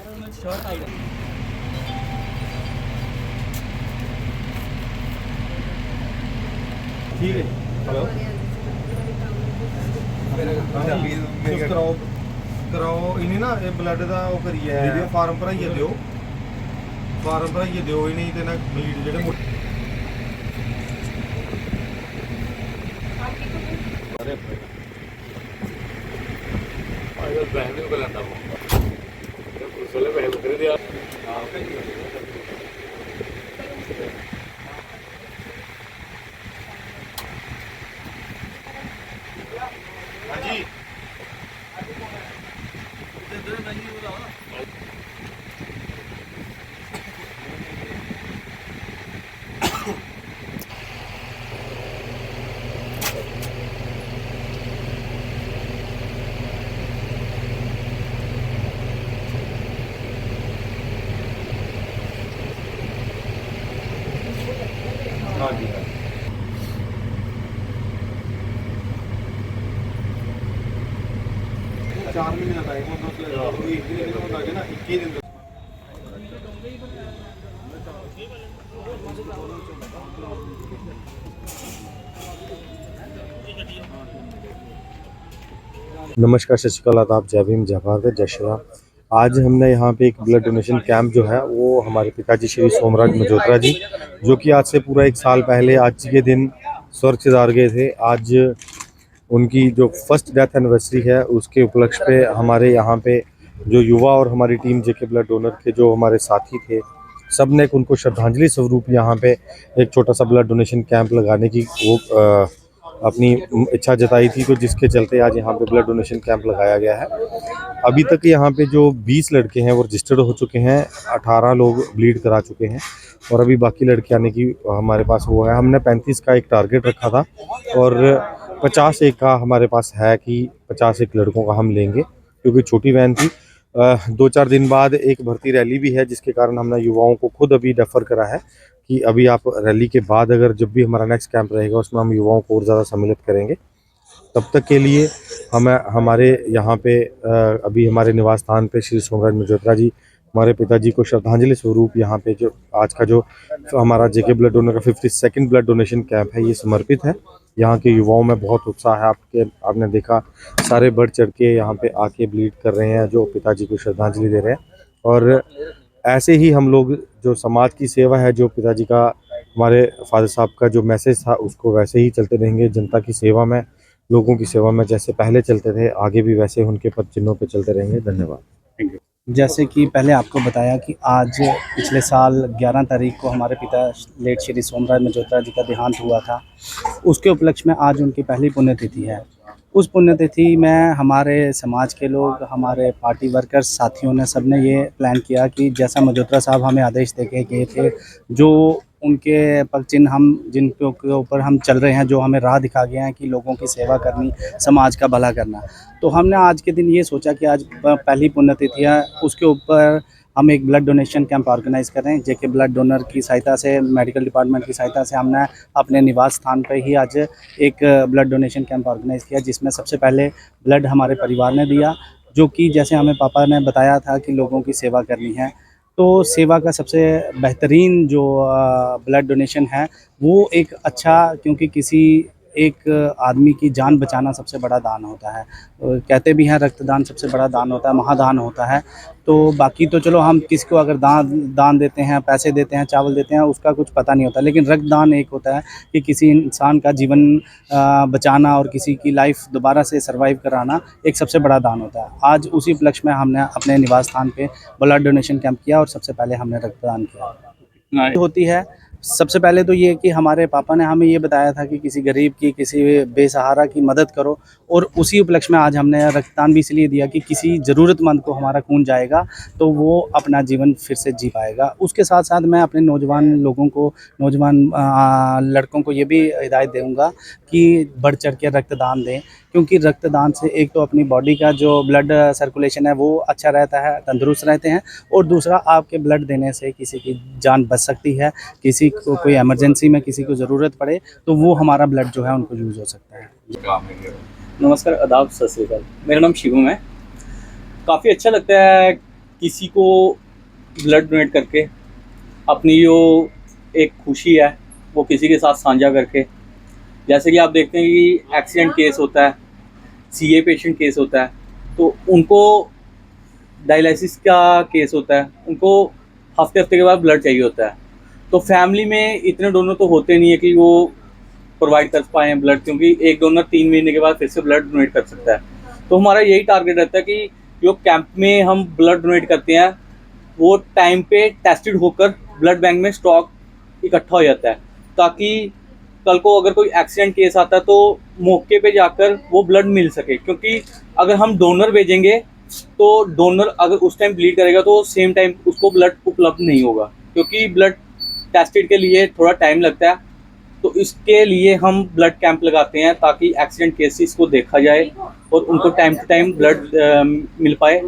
ठीक है। हेलो कराओ कराओ इन्हें ना ब्लड का वो करिए फार्म भराइए दिओ फार्म भराइए दिओ इन्हें ते ना ब्लीड जेह्ड़े हाँ जी हाँ जी 4 महीने का टाइम होता है तो 21 दिन होता है ना 21 दिन नमस्कार, सत श्री अकाल, आदाब, जय भीम, जय भारत, जय श्री राम। आज हमने यहाँ पे एक ब्लड डोनेशन कैंप जो है वो हमारे पिताजी श्री सोमराज मजोत्रा जी जो कि आज से पूरा 1 साल पहले आज के दिन स्वर्ग सिधार गए थे। आज उनकी जो फर्स्ट डेथ एनिवर्सरी है उसके उपलक्ष्य पे हमारे यहाँ पे जो युवा और हमारी टीम जेके ब्लड डोनर के जो हमारे साथी थे सब ने उनको श्रद्धांजलि स्वरूप यहाँ पे एक छोटा सा ब्लड डोनेशन कैंप लगाने की वो अपनी इच्छा जताई थी, तो जिसके चलते आज यहाँ पे ब्लड डोनेशन कैंप लगाया गया है। अभी तक यहाँ पे जो 20 लड़के हैं वो रजिस्टर्ड हो चुके हैं, 18 लोग ब्लीड करा चुके हैं और अभी बाकी लड़के आने की हमारे पास वो है। हमने 35 का एक टारगेट रखा था और 50 एक का हमारे पास है कि 50 एक लड़कों का हम लेंगे क्योंकि छोटी वैन थी। 2-4 दिन बाद एक भर्ती रैली भी है जिसके कारण हमने युवाओं को खुद अभी रेफ़र करा है कि अभी आप रैली के बाद अगर जब भी हमारा नेक्स्ट कैंप रहेगा उसमें हम युवाओं को और ज़्यादा सम्मिलित करेंगे। तब तक के लिए हमें हमारे यहाँ पे अभी हमारे निवास स्थान पे श्री सोमराज मजोत्रा जी हमारे पिताजी को श्रद्धांजलि स्वरूप यहाँ पे जो आज का जो हमारा जेके ब्लड डोनर का 52nd ब्लड डोनेशन कैंप है ये समर्पित है। यहाँ के युवाओं में बहुत उत्साह है। आपने देखा सारे बढ़ चढ़ के यहाँ पे आके ब्लीड कर रहे हैं, जो पिताजी को श्रद्धांजलि दे रहे हैं। और ऐसे ही हम लोग जो समाज की सेवा है, जो पिताजी का हमारे फादर साहब का जो मैसेज था उसको वैसे ही चलते रहेंगे। जनता की सेवा में, लोगों की सेवा में जैसे पहले चलते थे आगे भी वैसे उनके पद चिन्हों पे चलते रहेंगे। धन्यवाद। Thank you. जैसे कि पहले आपको बताया कि आज पिछले साल 11 तारीख को हमारे पिता लेट श्री सोमराज मजोत्रा जी का देहांत हुआ था। उसके उपलक्ष्य में आज उनकी पहली पुण्यतिथि है। उस पुण्यतिथि में हमारे समाज के लोग, हमारे पार्टी वर्कर्स साथियों ने सबने ये प्लान किया कि जैसा मजोत्रा साहब हमें आदेश दे के गए थे, जो उनके पग चिन्ह हम जिनके ऊपर हम चल रहे हैं, जो हमें राह दिखा गए हैं कि लोगों की सेवा करनी, समाज का भला करना, तो हमने आज के दिन ये सोचा कि आज पहली पुण्यतिथि है, उसके ऊपर हम एक ब्लड डोनेशन कैंप ऑर्गेनाइज़ कर रहे हैं। जेके ब्लड डोनर की सहायता से, मेडिकल डिपार्टमेंट की सहायता से हमने अपने निवास स्थान पर ही आज एक ब्लड डोनेशन कैंप ऑर्गेनाइज़ किया, जिसमें सबसे पहले ब्लड हमारे परिवार ने दिया, जो कि जैसे हमें पापा ने बताया था कि लोगों की सेवा करनी है। तो सेवा का सबसे बेहतरीन जो ब्लड डोनेशन है वो एक अच्छा, क्योंकि किसी एक आदमी की जान बचाना सबसे बड़ा दान होता है। कहते भी हैं रक्तदान सबसे बड़ा दान होता है, महादान होता है। तो बाकी तो चलो हम किसी को अगर दान देते हैं, पैसे देते हैं, चावल देते हैं, उसका कुछ पता नहीं होता, लेकिन रक्तदान एक होता है कि किसी इंसान का जीवन बचाना और किसी की लाइफ दोबारा से सर्वाइव कराना एक सबसे बड़ा दान होता है। आज उसी उपलक्ष्य में हमने अपने निवास स्थान पे ब्लड डोनेशन कैंप किया और सबसे पहले हमने रक्तदान किया। होती है सबसे पहले तो ये कि हमारे पापा ने हमें ये बताया था कि किसी गरीब की, किसी बेसहारा की मदद करो, और उसी उपलक्ष्य में आज हमने रक्तदान भी इसलिए दिया कि किसी ज़रूरतमंद को हमारा खून जाएगा तो वो अपना जीवन फिर से जी पाएगा। उसके साथ साथ मैं अपने नौजवान लोगों को, नौजवान लड़कों को ये भी हिदायत दूँगा कि बढ़ चढ़ के रक्तदान दें, क्योंकि रक्तदान से एक तो अपनी बॉडी का जो ब्लड सर्कुलेशन है वो अच्छा रहता है, तंदुरुस्त रहते हैं, और दूसरा आपके ब्लड देने से किसी की जान बच सकती है। किसी को कोई इमरजेंसी में किसी को ज़रूरत पड़े तो वो हमारा ब्लड जो है उनको यूज़ हो सकता है। नमस्कार, आदाब, सत श्री अकाल। मेरा नाम शिवम है। काफ़ी अच्छा लगता है किसी को ब्लड डोनेट करके अपनी जो एक खुशी है वो किसी के साथ साझा करके, जैसे कि आप देखते हैं कि एक्सीडेंट केस होता है, सीए पेशेंट केस होता है, तो उनको डायलिसिस का केस होता है, उनको हफ्ते हफ्ते के बाद ब्लड चाहिए होता है। तो फैमिली में इतने डोनर तो होते नहीं है कि वो प्रोवाइड कर पाए हैं ब्लड, क्योंकि एक डोनर 3 महीने के बाद फिर से ब्लड डोनेट कर सकता है। तो हमारा यही टारगेट रहता है कि जो कैंप में हम ब्लड डोनेट करते हैं वो टाइम पे टेस्टेड होकर ब्लड बैंक में स्टॉक इकट्ठा हो जाता है, ताकि कल को अगर कोई एक्सीडेंट केस आता है तो मौके पे जाकर वो ब्लड मिल सके। क्योंकि अगर हम डोनर भेजेंगे तो डोनर अगर उस टाइम ब्लीड करेगा तो सेम टाइम उसको ब्लड उपलब्ध नहीं होगा, क्योंकि ब्लड टेस्टेड के लिए थोड़ा टाइम लगता है। तो इसके लिए हम ब्लड कैंप लगाते हैं ताकि एक्सीडेंट केसेस को देखा जाए और उनको टाइम टू टाइम ब्लड मिल पाए।